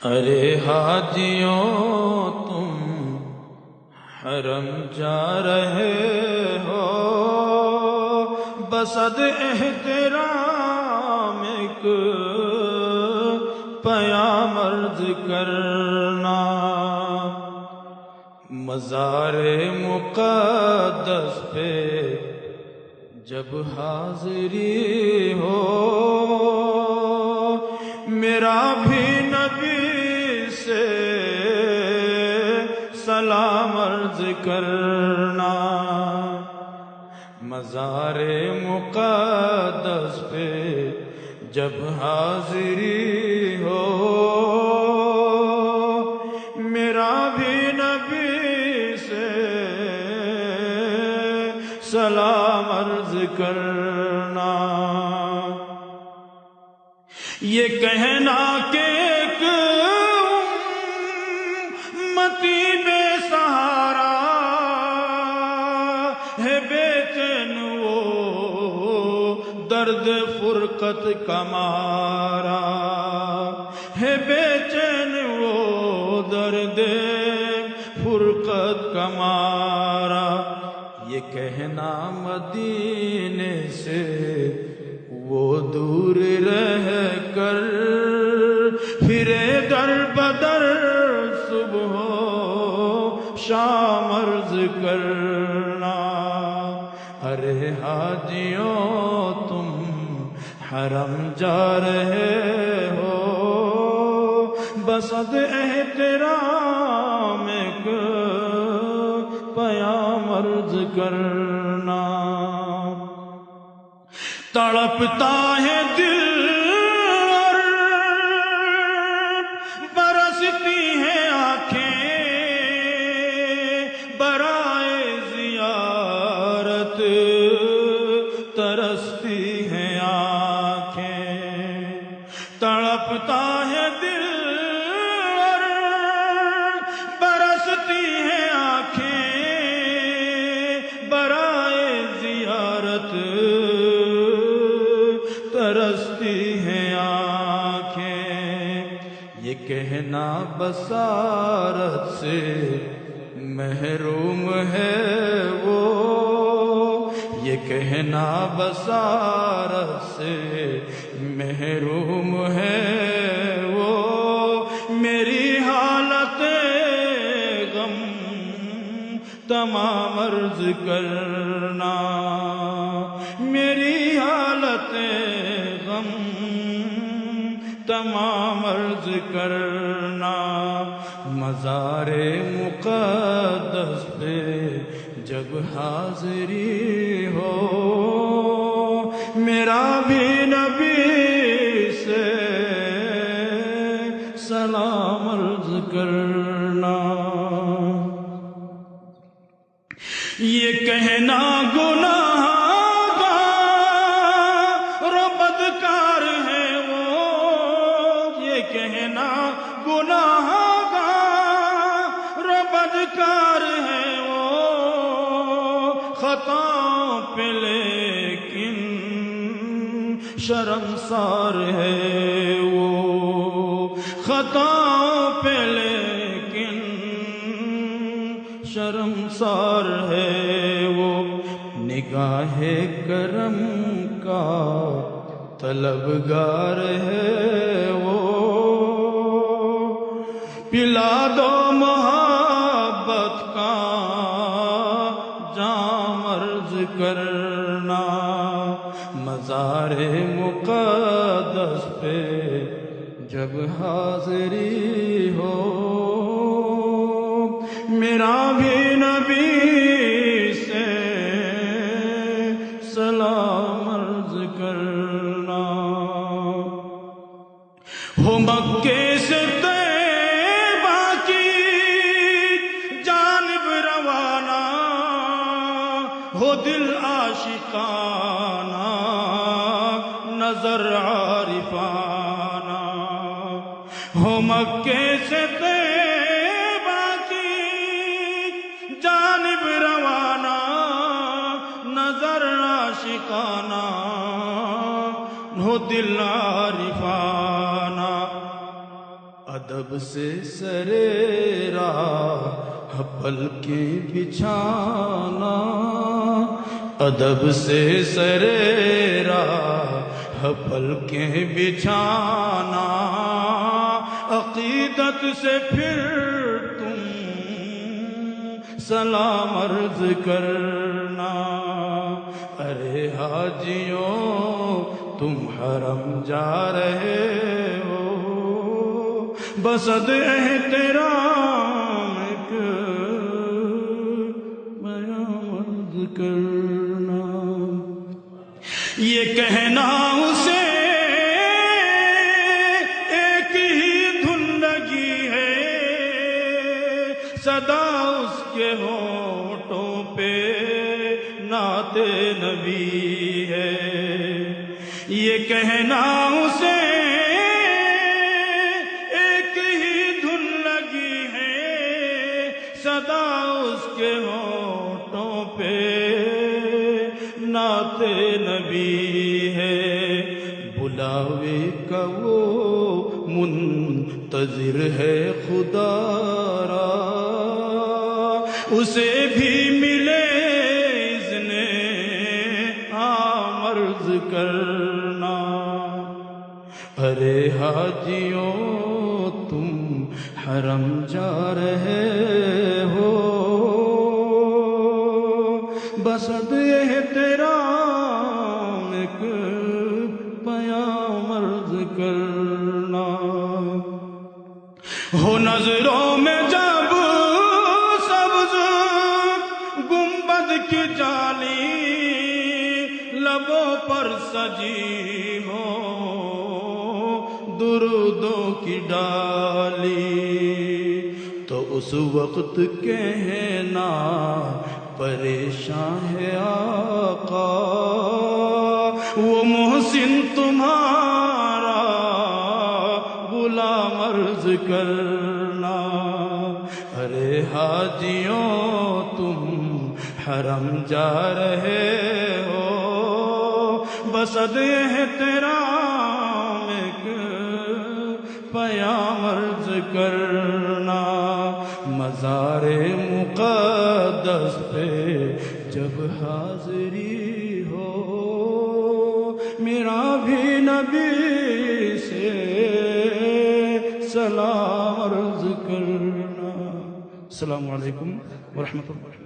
ارے حاجیوں تم حرم جا رہے ہو، بصد احترام ایک پیام عرض کرنا۔ مزار مقدس پہ جب حاضری ہو، میرا بھی نبی سے سلام عرض کرنا۔ مزار مقدس پہ جب حاضری ہو، میرا بھی نبی سے سلام عرض کرنا۔ یہ کہنا کہ ایک امتی بے سہارا ہے، بے چین وہ درد فرقت کا مارا ہے، بے چین وہ درد فرقت کا مارا۔ یہ کہنا مدینے سے وہ دور رہ کر پھرے در بدر صبح و شام عرض کرنا۔ ارے حاجیوں تم حرم جا رہے ہو، بصد احترام ایک پیام عرض کرنا۔ تڑپتا ہے دل اور برستی ہیں آنکھیں، برائے زیارت ترستی ہیں آنکھیں۔ تڑپتا ہے دل اور برستی ہیں آنکھیں، برائے زیارت ترستی ہیں آنکھیں۔ یہ کہنا بصارت سے محروم ہے وہ، یہ کہنا بصارت سے محروم ہے وہ، میری حالت غم تمام عرض کرنا، میری حالت غم تمام عرض کرنا۔ مزار مقدس پہ جب حاضری ہو، میرا بھی نبی سے سلام عرض کرنا۔ یہ کہنا گناہ گار و بدکار ہے وہ، یہ کہنا گناہ گار و بدکار ہے وہ، خطا پہ لیکن شرمسار ہے وہ، خطا پہ لیکن شرمسار ہے وہ۔ نگاہ کرم کا طلبگار ہے وہ، پلا دو محبت کا جام عرض کرنا۔ مزار مقدس پہ جب حاضری ہو، میرا بھی نبی سے سلام عرض کرنا۔ ہو مکے سے طیبہ کی جانب روانہ، ہو دل عاشقانہ نظر عارفانہ، ہو مکے سے طیبہ کی جانب روانہ، نظر عاشقانہ ہو دل عارفانہ۔ ادب سے سرے راہ پلکیں بچھانا، ادب سے سرے راہ پلکیں بچھانا، عقیدت سے پھر تم سلام عرض کرنا۔ ارے حاجیوں تم حرم جا رہے ہو، بسد احترام ایک بیان عرض کرنا۔ یہ کہنا اسے ایک ہی دھن لگی ہے، صدا اس کے ہونٹوں پہ نعت نبی ہے۔ یہ کہنا اسے ایک ہی دھن لگی ہے، صدا اس کے ہونٹوں پہ نعت نبی ہے۔ بلاوے کا وہ منتظر ہے خدا را، اسے بھی ملے اذن عام عرض کرنا۔ ارے حاجیوں تم حرم جا رہے ہو، بسد احترام ایک پیام عرض کرنا۔ ہو نظروں میں جب سبز گنبد کی جالی، لبوں پر سجی ہو درودوں کی ڈالی، تو اس وقت کہنا پریشان ہے آقا، وہ محسن تمہارا غلام عرض کرنا۔ ارے حاجیوں تم حرم جا رہے ہو، بسد احترام ایک پیام عرض کرنا۔ مزار مقدس پہ جب حاضری ہو، میرا بھی نبی سے سلام عرض کرنا۔ السلام علیکم ورحمۃ اللہ۔